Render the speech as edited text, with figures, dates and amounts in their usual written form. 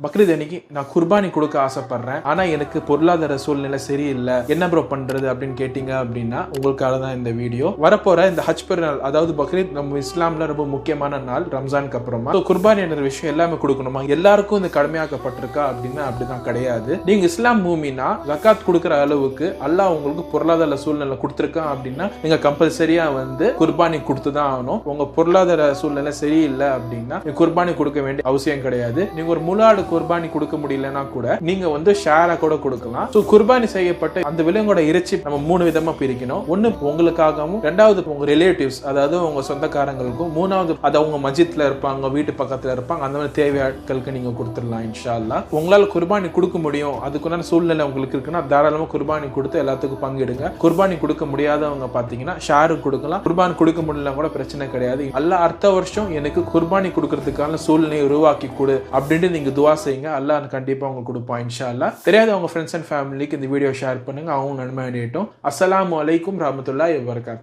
பக்ரீத் அன்னைக்கு நான் குர்பானி கொடுக்க ஆசைப்படுறேன், ஆனா எனக்கு பொருளாதார சூழ்நிலை சரியில்லை, என்ன ப்ரோ பண்றது அப்படின்னு கேட்டீங்க அப்படின்னா உங்களுக்காக தான் இந்த வீடியோ. வரப்போற இந்த ஹஜ் பெருநாள், அதாவது பக்ரீத் நம்ம இஸ்லாம்ல ரொம்ப முக்கியமான நாள், ரம்ஜானுக்கு அப்புறமா. குர்பானி என்ற விஷயம் எல்லாமே கொடுக்கணுமா, எல்லாருக்கும் இந்த கடமையாக்கப்பட்டிருக்கா அப்படின்னா அப்படிதான் கிடையாது. நீங்க இஸ்லாம் மூமினா ஜகாத் கொடுக்குற அளவுக்கு அல்லாஹ் உங்களுக்கு பொருளாதார சூழ்நிலை கொடுத்திருக்கான் அப்படின்னா நீங்க கம்பல்சரியா குர்பானி கொடுத்துதான் ஆகணும். உங்க பொருளாதார சூழ்நிலை சரியில்லை அப்படின்னா குர்பானி கொடுக்க வேண்டிய அவசியம் கிடையாது. நீங்க ஒரு முழு ஆடு குர்பானி கொடுக்க முடியலன்னா கூட நீங்க ஷேரா கூட கொடுக்கலாம். குர்பானி செய்யப்பட்ட அந்த விலங்கோட இறைச்சி நம்ம 3 விதமா பிரிக்கணும். ஒன்னு உங்களுக்காகவும், ரெண்டாவது உங்க ரிலேட்டிவ்ஸ் அதாவது உங்க சொந்தக்காரங்களுக்கும், மூணாவது அது அவங்க மஸ்ஜித்ல இருப்பாங்க, வீட்டு பக்கத்துல இருப்பாங்க, அந்த மாதிரி தேவையாட்களுக்கு நீங்க கொடுத்துடலாம் இன்ஷா அல்லாஹ். உங்களால குர்பானி கொடுக்க முடியும், அதுக்குண்டான சூழ்நிலை உங்களுக்கு இருக்குன்னா தாராளமா குர்பானி கொடுத்து எல்லாத்துக்கும் பங்கிடுங்க. குர்பானி கொடுக்க முடியாதவங்க பாத்தீங்கன்னா ஷேரு கொடுக்கலாம். குர்பானி கொடுக்க முடியல கூட பிரச்சனை கிடையாது. அல்லாஹ் அடுத்த வருஷம் எனக்கு குர்பானி கொடுக்கறதுக்கான சூழ்நிலையை உருவாக்கி கொடு அப்படின்ட்டு நீங்க துவா செய்யுங்க. அல்லாஹ் கண்டிப்பா உங்களுக்கு கொடுப்பான் இன்ஷா அல்லாஹ். தெரியாத உங்க ஃப்ரெண்ட்ஸ் அண்ட் ஃபேமிலிக்கு இந்த வீடியோ ஷேர் பண்ணுங்க, அவங்க நன்மை அடையட்டும். அஸ்ஸலாமு அலைக்கும் ரஹ்மத்துல்லாஹி வ பரகாத்துஹு.